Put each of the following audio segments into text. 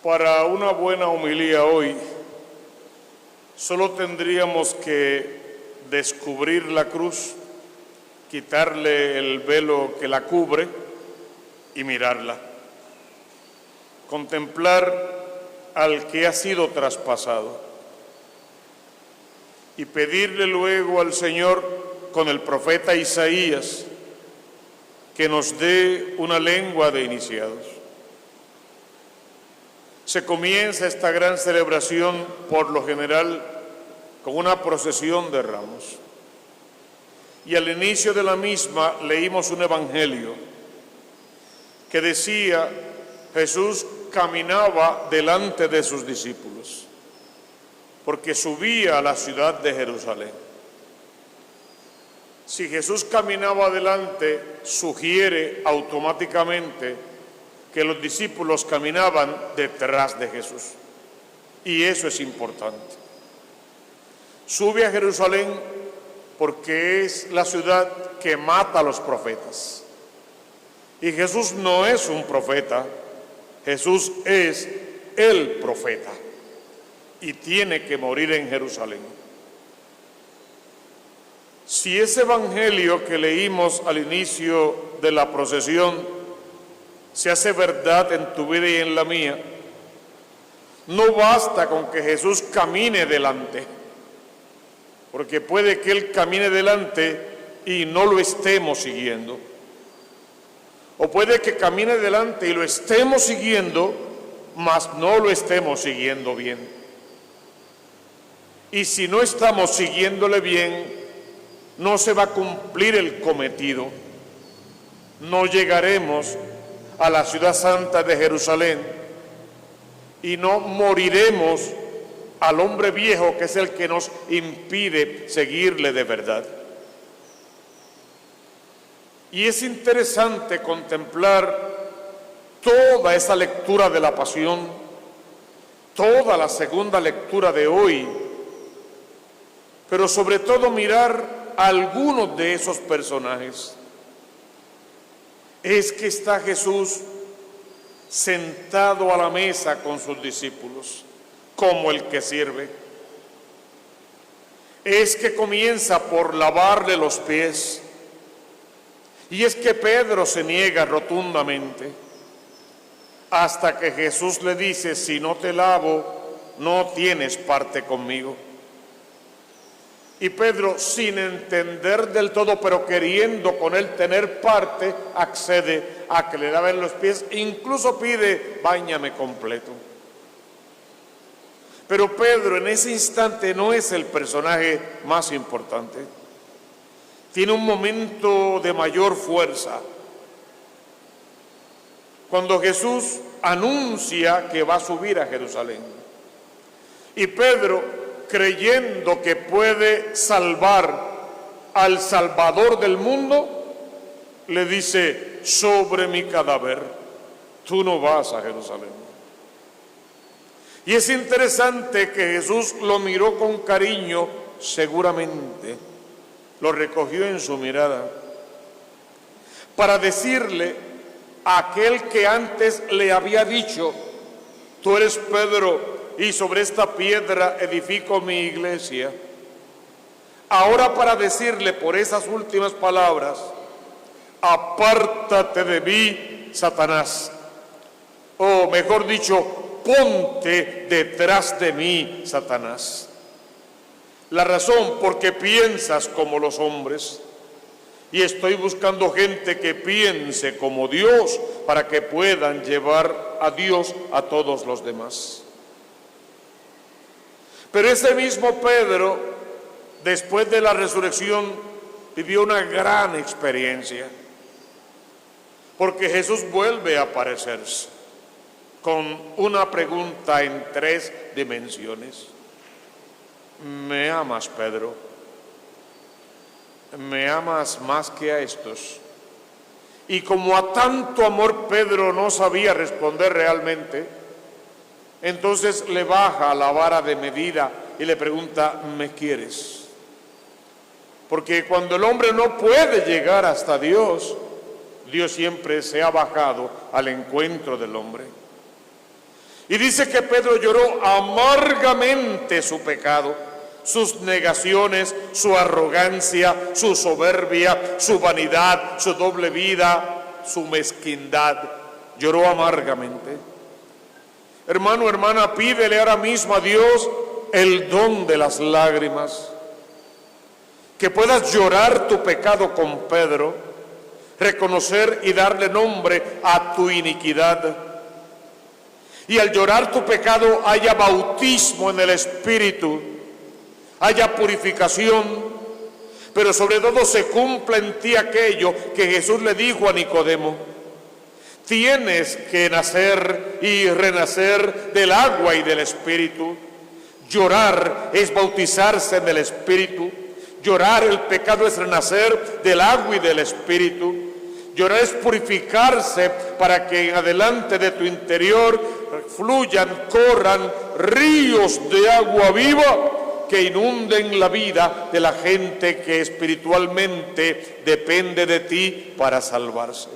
Para una buena homilía hoy, solo tendríamos que descubrir la cruz, quitarle el velo que la cubre y mirarla. Contemplar al que ha sido traspasado y pedirle luego al Señor con el profeta Isaías que nos dé una lengua de iniciados. Se comienza esta gran celebración, por lo general, con una procesión de ramos. Y al inicio de la misma leímos un evangelio que decía: Jesús caminaba delante de sus discípulos, porque subía a la ciudad de Jerusalén. Si Jesús caminaba adelante, sugiere automáticamente que los discípulos caminaban detrás de Jesús. Y eso es importante. Sube a Jerusalén porque es la ciudad que mata a los profetas. Y Jesús no es un profeta, Jesús es el profeta. Y tiene que morir en Jerusalén. Si ese evangelio que leímos al inicio de la procesión se hace verdad en tu vida y en la mía, no basta con que Jesús camine delante, porque puede que Él camine delante y no lo estemos siguiendo. O puede que camine delante y lo estemos siguiendo, mas no lo estemos siguiendo bien. Y si no estamos siguiéndole bien, no se va a cumplir el cometido. No llegaremos a la ciudad santa de Jerusalén y no moriremos al hombre viejo, que es el que nos impide seguirle de verdad. Y es interesante contemplar toda esa lectura de la pasión, toda la segunda lectura de hoy, pero sobre todo mirar a algunos de esos personajes. Es que está Jesús sentado a la mesa con sus discípulos, como el que sirve. Es que comienza por lavarle los pies. Y es que Pedro se niega rotundamente, hasta que Jesús le dice: si no te lavo, no tienes parte conmigo. Y Pedro, sin entender del todo, pero queriendo con él tener parte, accede a que le laven los pies, incluso pide: báñame completo. Pero Pedro en ese instante no es el personaje más importante. Tiene un momento de mayor fuerza, cuando Jesús anuncia que va a subir a Jerusalén. Y Pedro, creyendo que puede salvar al Salvador del mundo, le dice: sobre mi cadáver, tú no vas a Jerusalén. Y es interesante que Jesús lo miró con cariño, seguramente lo recogió en su mirada, para decirle a aquel que antes le había dicho: tú eres Pedro, y sobre esta piedra edifico mi iglesia. Ahora para decirle por esas últimas palabras: apártate de mí, Satanás. O mejor dicho, ponte detrás de mí, Satanás. La razón: porque piensas como los hombres, y estoy buscando gente que piense como Dios, para que puedan llevar a Dios a todos los demás. Pero ese mismo Pedro, después de la resurrección, vivió una gran experiencia, porque Jesús vuelve a aparecerse con una pregunta en 3 dimensiones. ¿Me amas, Pedro? ¿Me amas más que a estos? Y como a tanto amor Pedro no sabía responder realmente, entonces le baja la vara de medida y le pregunta: ¿me quieres? Porque cuando el hombre no puede llegar hasta Dios, Dios siempre se ha bajado al encuentro del hombre. Y dice que Pedro lloró amargamente su pecado, sus negaciones, su arrogancia, su soberbia, su vanidad, su doble vida, su mezquindad. Lloró amargamente. Hermano, hermana, pídele ahora mismo a Dios el don de las lágrimas. Que puedas llorar tu pecado con Pedro, reconocer y darle nombre a tu iniquidad. Y al llorar tu pecado haya bautismo en el Espíritu, haya purificación, pero sobre todo se cumpla en ti aquello que Jesús le dijo a Nicodemo: tienes que nacer y renacer del agua y del Espíritu. Llorar es bautizarse en el Espíritu. Llorar, el pecado, es renacer del agua y del Espíritu. Llorar es purificarse para que en adelante de tu interior fluyan, corran ríos de agua viva que inunden la vida de la gente que espiritualmente depende de ti para salvarse.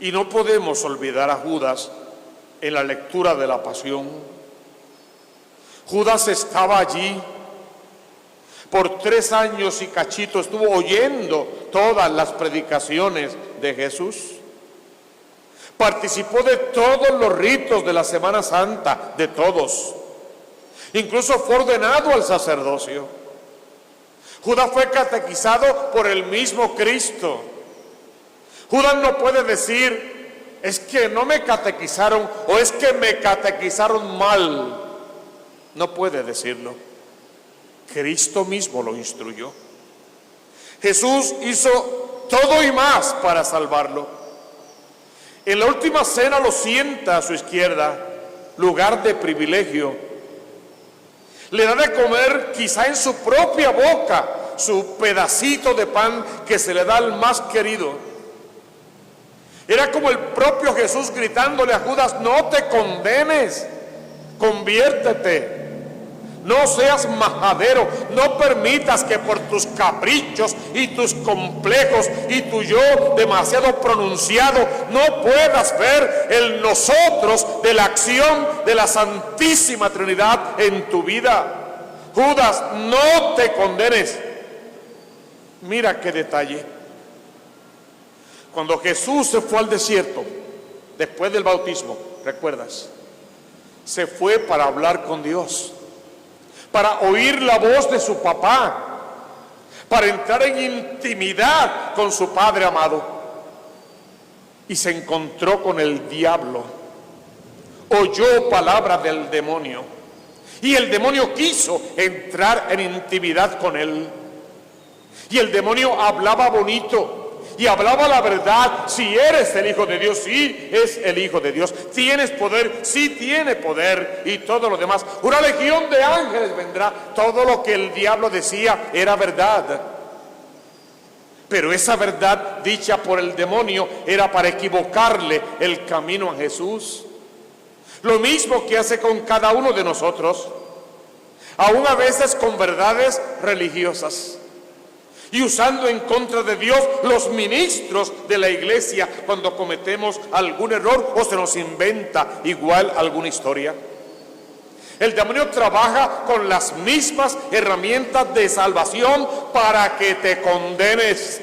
Y no podemos olvidar a Judas en la lectura de la Pasión. Judas estaba allí. Por 3 años y cachito estuvo oyendo todas las predicaciones de Jesús. Participó de todos los ritos de la Semana Santa, de todos. Incluso fue ordenado al sacerdocio. Judas fue catequizado por el mismo Cristo. Judas no puede decir: es que no me catequizaron o es que me catequizaron mal. No puede decirlo. Cristo mismo lo instruyó. Jesús hizo todo y más para salvarlo. En la última cena lo sienta a su izquierda, lugar de privilegio. Le da de comer, quizá en su propia boca, su pedacito de pan que se le da al más querido. Era como el propio Jesús gritándole a Judas: no te condenes, conviértete. No seas majadero, no permitas que por tus caprichos y tus complejos y tu yo demasiado pronunciado no puedas ver el nosotros de la acción de la Santísima Trinidad en tu vida. Judas, no te condenes. Mira qué detalle. Cuando Jesús se fue al desierto, después del bautismo, ¿recuerdas? Se fue para hablar con Dios, para oír la voz de su papá, para entrar en intimidad con su Padre amado. Y se encontró con el diablo. Oyó palabras del demonio. Y el demonio quiso entrar en intimidad con él. Y el demonio hablaba bonito. Y hablaba la verdad. Si eres el Hijo de Dios, sí es el Hijo de Dios. Tienes poder, sí tiene poder. Y todo lo demás. Una legión de ángeles vendrá. Todo lo que el diablo decía era verdad. Pero esa verdad dicha por el demonio era para equivocarle el camino a Jesús. Lo mismo que hace con cada uno de nosotros. Aún a veces con verdades religiosas. Y usando en contra de Dios los ministros de la iglesia cuando cometemos algún error o se nos inventa igual alguna historia. El demonio trabaja con las mismas herramientas de salvación para que te condenes.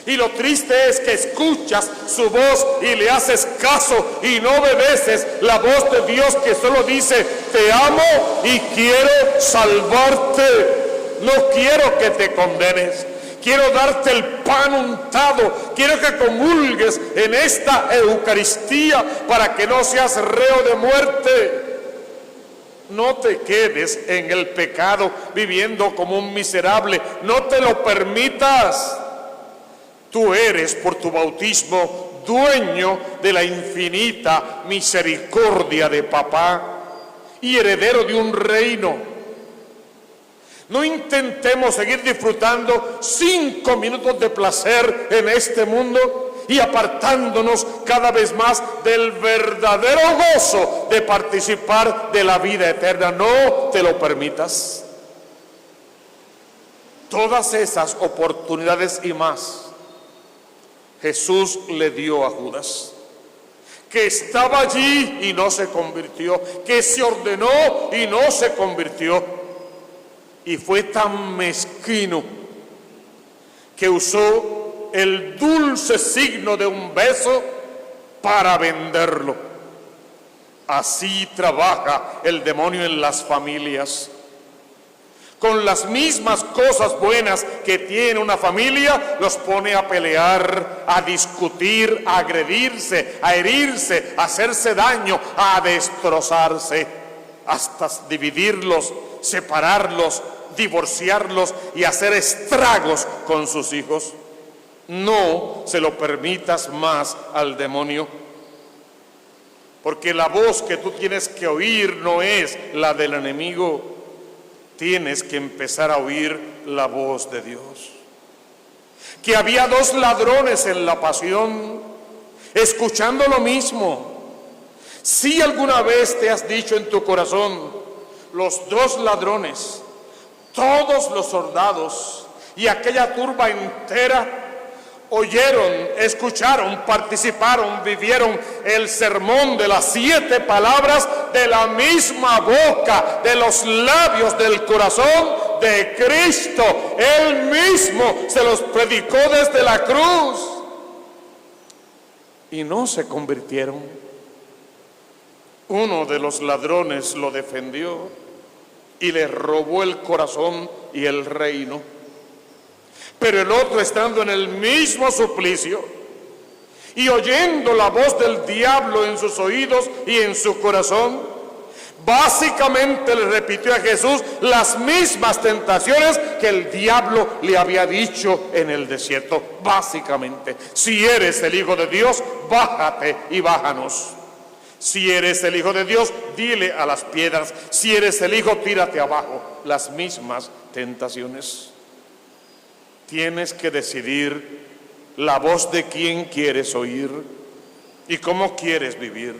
Y lo triste es que escuchas su voz y le haces caso y no obedeces la voz de Dios que solo dice: te amo y quiero salvarte. No quiero que te condenes, quiero darte el pan untado, quiero que comulgues en esta Eucaristía para que no seas reo de muerte. No te quedes en el pecado viviendo como un miserable, no te lo permitas. Tú eres por tu bautismo dueño de la infinita misericordia de papá y heredero de un reino. No intentemos seguir disfrutando 5 minutos de placer en este mundo y apartándonos cada vez más del verdadero gozo de participar de la vida eterna. No te lo permitas. Todas esas oportunidades y más Jesús le dio a Judas. que estaba allí y no se convirtió, que se ordenó y no se convirtió. Y fue tan mezquino que usó el dulce signo de un beso para venderlo. Así trabaja el demonio en las familias. Con las mismas cosas buenas que tiene una familia, los pone a pelear, a discutir, a agredirse, a herirse, a hacerse daño, a destrozarse, hasta dividirlos, separarlos, divorciarlos y hacer estragos con sus hijos. No se lo permitas más al demonio, porque la voz que tú tienes que oír no es la del enemigo. Tienes que empezar a oír la voz de Dios. Que había dos ladrones en la pasión, escuchando lo mismo. Si alguna vez te has dicho en tu corazón, los dos ladrones, todos los soldados y aquella turba entera oyeron, escucharon, participaron, vivieron el sermón de las 7 palabras de la misma boca, de los labios del corazón de Cristo. Él mismo se los predicó desde la cruz y no se convirtieron. Uno de los ladrones lo defendió y le robó el corazón y el reino. Pero el otro, estando en el mismo suplicio y oyendo la voz del diablo en sus oídos y en su corazón, básicamente le repitió a Jesús las mismas tentaciones que el diablo le había dicho en el desierto. Básicamente, si eres el Hijo de Dios, bájate y bájanos. Si eres el Hijo de Dios, dile a las piedras. Si eres el Hijo, tírate abajo. Las mismas tentaciones. Tienes que decidir la voz de quién quieres oír y cómo quieres vivir.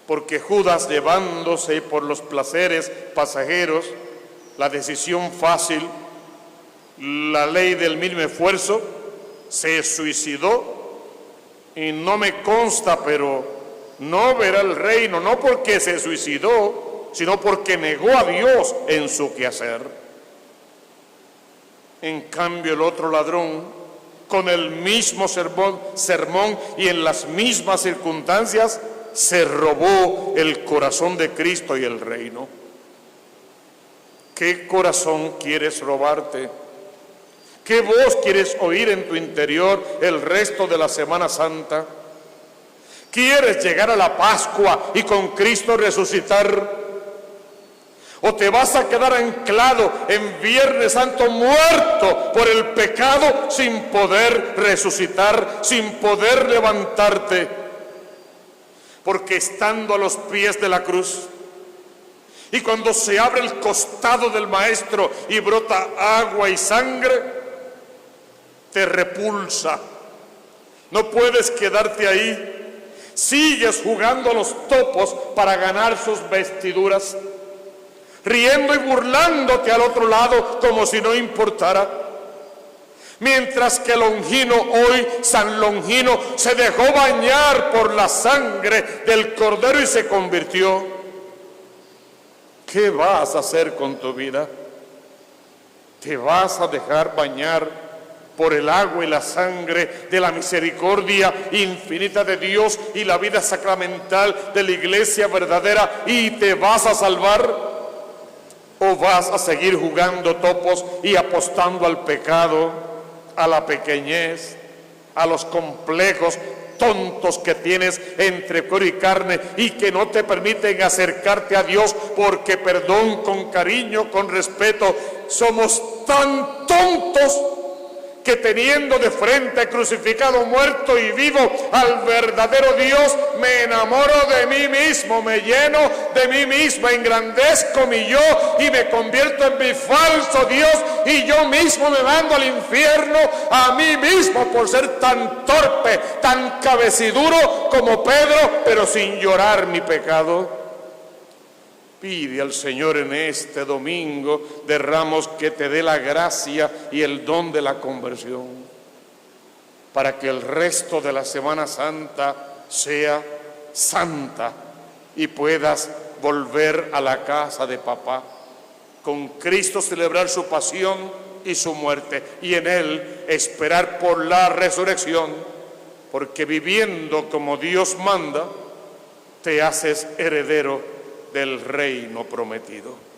Porque Judas, llevándose por los placeres pasajeros, la decisión fácil, la ley del mínimo esfuerzo, se suicidó. Y no me consta, pero no verá el reino, no porque se suicidó, sino porque negó a Dios en su quehacer. En cambio, el otro ladrón, con el mismo sermón y en las mismas circunstancias, se robó el corazón de Cristo y el reino. ¿Qué corazón quieres robarte? ¿Qué voz quieres oír en tu interior el resto de la Semana Santa? ¿Quieres llegar a la Pascua y con Cristo resucitar? ¿O te vas a quedar anclado en Viernes Santo muerto por el pecado sin poder resucitar, sin poder levantarte? Porque estando a los pies de la cruz y cuando se abre el costado del Maestro y brota agua y sangre, te repulsa. No puedes quedarte ahí. Sigues jugando a los topos para ganar sus vestiduras, riendo y burlándote al otro lado como si no importara. Mientras que Longino, hoy San Longino, se dejó bañar por la sangre del Cordero y se convirtió. ¿Qué vas a hacer con tu vida? ¿Te vas a dejar bañar por el agua y la sangre de la misericordia infinita de Dios y la vida sacramental de la iglesia verdadera y te vas a salvar? ¿O vas a seguir jugando topos y apostando al pecado, a la pequeñez, a los complejos tontos que tienes entre cuero y carne y que no te permiten acercarte a Dios? Porque, perdón, con cariño, con respeto, somos tan tontos que teniendo de frente crucificado, muerto y vivo al verdadero Dios, me enamoro de mí mismo, me lleno de mí mismo, engrandezco mi yo y me convierto en mi falso Dios, y yo mismo me mando al infierno a mí mismo por ser tan torpe, tan cabeciduro como Pedro, pero sin llorar mi pecado. Pide al Señor en este domingo de Ramos que te dé la gracia y el don de la conversión, para que el resto de la Semana Santa sea santa y puedas volver a la casa de papá, con Cristo celebrar su pasión y su muerte, y en Él esperar por la resurrección, porque viviendo como Dios manda, te haces heredero del reino prometido.